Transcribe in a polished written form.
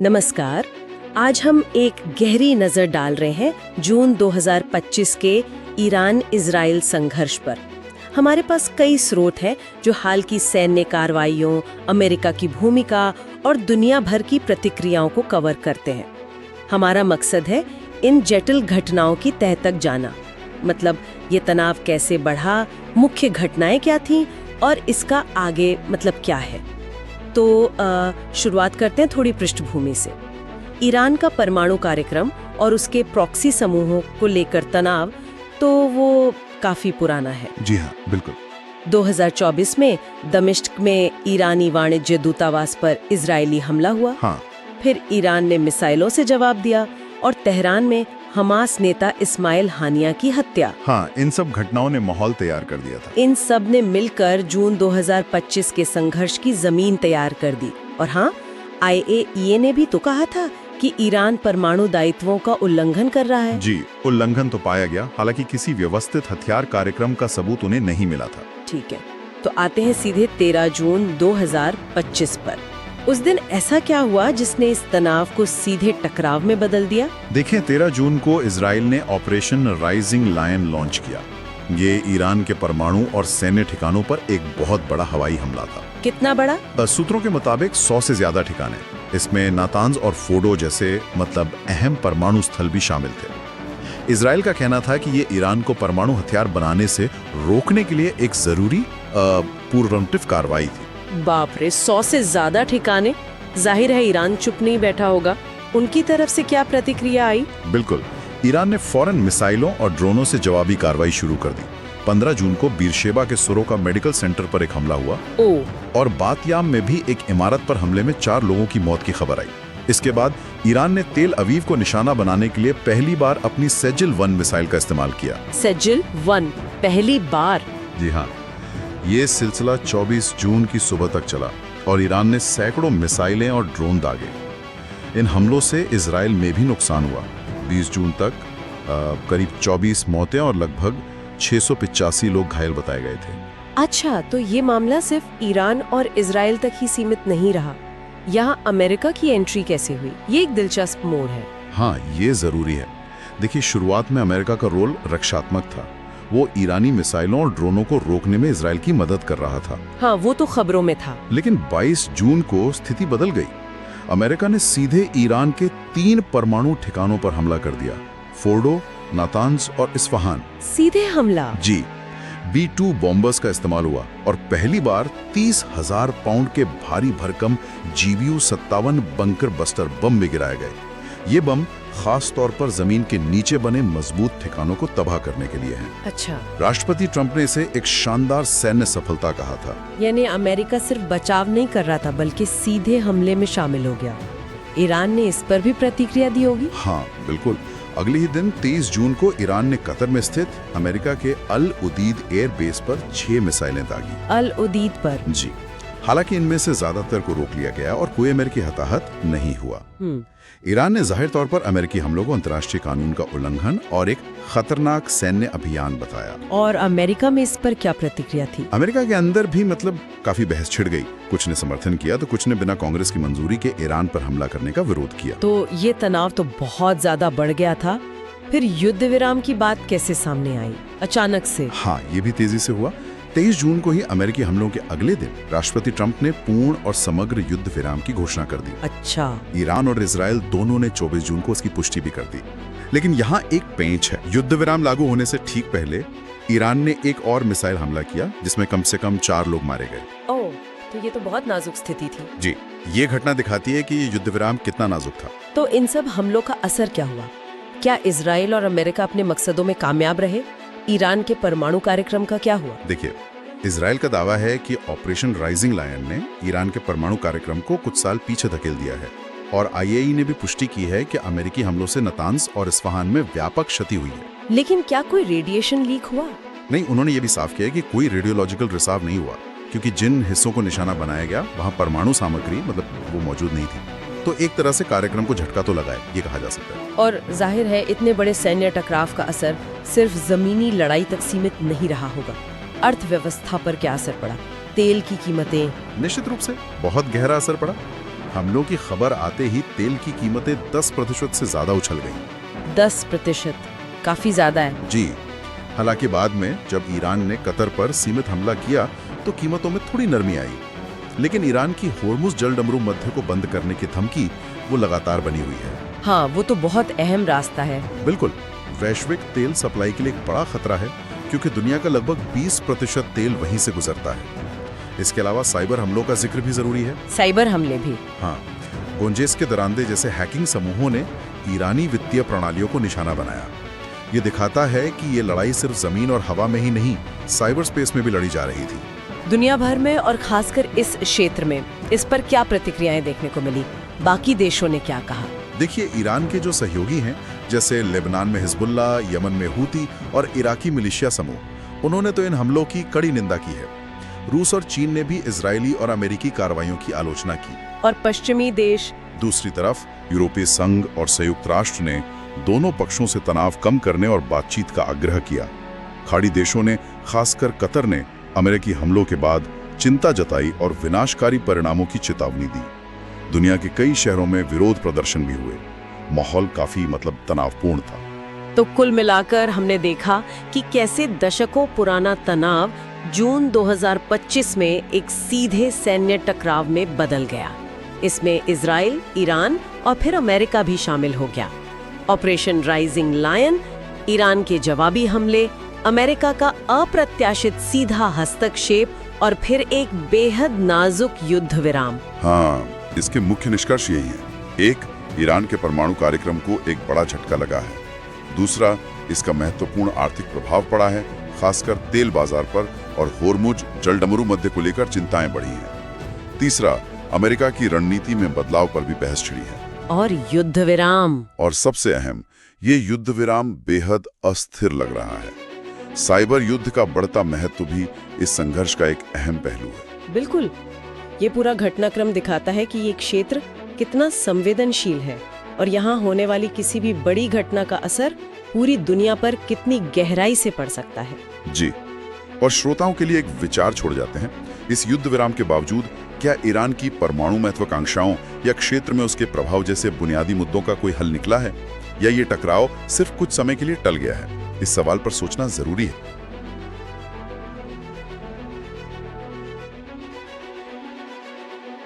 नमस्कार। आज हम एक गहरी नजर डाल रहे हैं जून 2025 के ईरान इजराइल संघर्ष पर। हमारे पास कई स्रोत हैं जो हाल की सैन्य कार्रवाइयों, अमेरिका की भूमिका और दुनिया भर की प्रतिक्रियाओं को कवर करते हैं। हमारा मकसद है इन जटिल घटनाओं की तह तक जाना, मतलब ये तनाव कैसे बढ़ा, मुख्य घटनाएं क्या थीं और इसका आगे मतलब क्या है। तो शुरुआत करते हैं थोड़ी पृष्ठभूमि से। ईरान का परमाणु कार्यक्रम और उसके प्रॉक्सी समूहों को लेकर तनाव तो वो काफी पुराना है। जी हाँ, बिल्कुल। 2024 में दमिश्क में ईरानी वाणिज्य दूतावास पर इजरायली हमला हुआ। हाँ। फिर ईरान ने मिसाइलों से जवाब दिया और तेहरान में हमास नेता इस्माइल हानिया की हत्या। हाँ, इन सब घटनाओं ने माहौल तैयार कर दिया था। इन सब ने मिलकर जून 2025 के संघर्ष की जमीन तैयार कर दी। और हाँ, IAEA ने भी तो कहा था कि ईरान परमाणु दायित्वों का उल्लंघन कर रहा है। जी, उल्लंघन तो पाया गया, हालांकि किसी व्यवस्थित हथियार कार्यक्रम का सबूत उन्हें नहीं मिला था। ठीक है, तो आते हैं सीधे 13 जून 2025 पर। उस दिन ऐसा क्या हुआ जिसने इस तनाव को सीधे टकराव में बदल दिया? देखिए, 13 जून को इजराइल ने ऑपरेशन राइजिंग लायन लॉन्च किया। ये ईरान के परमाणु और सैन्य ठिकानों पर एक बहुत बड़ा हवाई हमला था। कितना बड़ा? सूत्रों के मुताबिक 100 से ज्यादा ठिकाने, इसमें नातांज और फोडो जैसे मतलब अहम परमाणु स्थल भी शामिल थे। इजराइल का कहना था कि ये ईरान को परमाणु हथियार बनाने से रोकने के लिए एक जरूरी पूर्वंतिव कार्रवाई थी। बाप रे, 100 से ज्यादा ठिकाने। जाहिर है ईरान चुप नहीं बैठा होगा। उनकी तरफ से क्या प्रतिक्रिया आई? बिल्कुल, ईरान ने फौरन मिसाइलों और ड्रोनों से जवाबी कार्रवाई शुरू कर दी। 15 जून को बीरशेबा के सोरोका मेडिकल सेंटर पर एक हमला हुआ। और बातयाम में भी एक इमारत पर हमले में 4 लोगों की मौत की खबर आई। इसके बाद ईरान ने तेल अवीव को निशाना बनाने के लिए पहली बार अपनी सेजिल-1 मिसाइल का इस्तेमाल किया। सेजिल-1 पहली बार? जी हाँ, ये सिलसिला 24 जून की सुबह तक चला और ईरान ने सैकड़ों मिसाइलें और ड्रोन दागे। इन हमलों से इजराइल में भी नुकसान हुआ। 20 जून तक करीब 24 मौतें और लगभग 685 लोग घायल बताए गए थे। अच्छा, तो ये मामला सिर्फ ईरान और इजराइल तक ही सीमित नहीं रहा। यहाँ अमेरिका की एंट्री कैसे हुई? ये एक दिलचस्प मोड़ है। हाँ, ये जरूरी है। देखिए, शुरुआत में अमेरिका का रोल रक्षात्मक था। वो ईरानी मिसाइलों और ड्रोनों को रोकने में इजराइल की मदद कर रहा था। हाँ, वो तो खबरों में था। लेकिन 22 जून को स्थिति बदल गई। अमेरिका ने सीधे ईरान के 3 परमाणु ठिकानों पर हमला कर दिया, फोर्डो, नातांज और इस्फहान। सीधे हमला? जी, B-2 बॉम्बर्स का इस्तेमाल हुआ और पहली बार 30,000 पाउंड के भारी भरकम GBU-57 बंकर बस्टर बम भी गिराए गए। ये बम खास तौर पर जमीन के नीचे बने मजबूत ठिकानों को तबाह करने के लिए हैं। अच्छा। राष्ट्रपति ट्रंप ने इसे एक शानदार सैन्य सफलता कहा था। यानी अमेरिका सिर्फ बचाव नहीं कर रहा था बल्कि सीधे हमले में शामिल हो गया। ईरान ने इस पर भी प्रतिक्रिया दी होगी? हाँ, बिल्कुल। अगले ही दिन 23 जून को ईरान ने कतर में स्थित अमेरिका के अल उदीद एयर बेस पर 6 मिसाइलें दागी। अल उदीद पर? जी। हालांकि इनमें से ज्यादातर को रोक लिया गया और कोई अमेरिकी हताहत नहीं हुआ। ईरान ने जाहिर तौर पर अमेरिकी हमलों को अंतर्राष्ट्रीय कानून का उल्लंघन और एक खतरनाक सैन्य अभियान बताया। और अमेरिका में इस पर क्या प्रतिक्रिया थी? अमेरिका के अंदर भी काफी बहस छिड़ गई। कुछ ने समर्थन किया तो कुछ ने बिना कांग्रेस की मंजूरी के ईरान पर हमला करने का विरोध किया। तो ये तनाव तो बहुत ज्यादा बढ़ गया था। फिर युद्ध विराम की बात कैसे सामने आई अचानक से? हाँ, ये भी तेजी से हुआ। 23 जून को ही अमेरिकी हमलों के अगले दिन राष्ट्रपति ट्रंप ने पूर्ण और समग्र युद्ध विराम की घोषणा कर दी। अच्छा। ईरान और इजराइल दोनों ने 24 जून को उसकी पुष्टि भी कर दी। लेकिन यहाँ एक पेंच है। युद्ध विराम लागू होने से ठीक पहले ईरान ने एक और मिसाइल हमला किया जिसमें कम से कम 4 लोग मारे गए। ओह, तो ये तो बहुत नाजुक स्थिति थी। जी, ये घटना दिखाती है कि युद्ध विराम कितना नाजुक था। तो इन सब हमलों का असर क्या हुआ? क्या इजराइल और अमेरिका अपने मकसदों में कामयाब रहे? ईरान के परमाणु कार्यक्रम का क्या हुआ? देखिए, इजराइल का दावा है कि ऑपरेशन राइजिंग लायन ने ईरान के परमाणु कार्यक्रम को कुछ साल पीछे धकेल दिया है। और IAEA ने भी पुष्टि की है कि अमेरिकी हमलों से नातांज और इस्फहान में व्यापक क्षति हुई है। लेकिन क्या कोई रेडिएशन लीक हुआ? नहीं, उन्होंने ये भी साफ किया कि कोई रेडियोलॉजिकल रिसाव नहीं हुआ, क्योंकि जिन हिस्सों को निशाना बनाया गया वहाँ परमाणु सामग्री वो मौजूद नहीं थी। तो एक तरह से कार्यक्रम को झटका तो लगा है, ये कहा जा सकता है। और जाहिर है इतने बड़े सैन्य टकराव का असर सिर्फ जमीनी लड़ाई तक सीमित नहीं रहा होगा। अर्थव्यवस्था पर क्या असर पड़ा? तेल की कीमतें? निश्चित रूप से बहुत गहरा असर पड़ा। हमलों की खबर आते ही तेल की कीमतें 10% से ज्यादा उछल गईं। 10%? काफी ज्यादा है। जी, हालांकि बाद में जब ईरान ने कतर पर सीमित हमला किया तो कीमतों में थोड़ी नरमी आई, लेकिन ईरान की होर्मुज जलडमरू मध्य को बंद करने की धमकी वो लगातार बनी हुई है। हाँ, वो तो बहुत अहम रास्ता है। बिल्कुल, वैश्विक तेल सप्लाई के लिए एक बड़ा खतरा है, क्योंकि दुनिया का लगभग 20% तेल वहीं से गुजरता है। इसके अलावा साइबर हमलों का जिक्र भी जरूरी है। साइबर हमले भी? हाँ, गोंजेस के दरांदे जैसे हैकिंग समूहों ने ईरानी वित्तीय प्रणालियों को निशाना बनाया। ये दिखाता है कि ये लड़ाई सिर्फ जमीन और हवा में ही नहीं, साइबर स्पेस में भी लड़ी जा रही थी। दुनिया भर में और खासकर इस क्षेत्र में इस पर क्या प्रतिक्रियाएं देखने को मिली? बाकी देशों ने क्या कहा? देखिए, ईरान के जो सहयोगी हैं, जैसे लेबनान में हिजबुल्ला, यमन में हूती और इराकी मिलिशिया समूह, उन्होंने तो इन हमलों की कड़ी निंदा की है। रूस और चीन ने भी इजरायली और अमेरिकी कार्रवाइयों की आलोचना की। और पश्चिमी देश? दूसरी तरफ यूरोपीय संघ और संयुक्त राष्ट्र ने दोनों पक्षों से तनाव कम करने और बातचीत का आग्रह किया। खाड़ी देशों ने, खासकर कतर ने, अमेरिकी हमलों के बाद चिंता जताई और विनाशकारी परिणामों की चेतावनी दी। दुनिया के कई शहरों में विरोध प्रदर्शन भी हुए। माहौल काफी तनावपूर्ण था। तो कुल मिलाकर हमने देखा कि कैसे दशकों पुराना तनाव जून 2025 में एक सीधे सैन्य टकराव में बदल गया। इसमें इजराइल, ईरान और फिर अमेरिका भी शामिल हो गया। ऑपरेशन राइजिंग लायन, ईरान के जवाबी हमले, अमेरिका का अप्रत्याशित सीधा हस्तक्षेप और फिर एक बेहद नाजुक युद्ध विराम। हाँ, इसके मुख्य निष्कर्ष यही है। एक, ईरान के परमाणु कार्यक्रम को एक बड़ा झटका लगा है। दूसरा, इसका महत्वपूर्ण आर्थिक प्रभाव पड़ा है, खासकर तेल बाजार पर, और होर्मुज जलडमरू मध्य को लेकर चिंताएं बढ़ी हैं। तीसरा, अमेरिका की रणनीति में बदलाव पर भी बहस छिड़ी है। और युद्ध विराम, और सबसे अहम, ये युद्ध विराम बेहद अस्थिर लग रहा है। साइबर युद्ध का बढ़ता महत्व भी इस संघर्ष का एक अहम पहलू है। बिल्कुल, ये पूरा घटनाक्रम दिखाता है कि ये क्षेत्र कितना संवेदनशील है और यहाँ होने वाली किसी भी बड़ी घटना का असर पूरी दुनिया पर कितनी गहराई से पड़ सकता है। जी, और श्रोताओं के लिए एक विचार छोड़ जाते हैं। इस युद्ध विराम के बावजूद क्या ईरान की परमाणु महत्वाकांक्षाओं या क्षेत्र में उसके प्रभाव जैसे बुनियादी मुद्दों का कोई हल निकला है, या ये टकराव सिर्फ कुछ समय के लिए टल गया है? इस सवाल पर सोचना जरूरी है।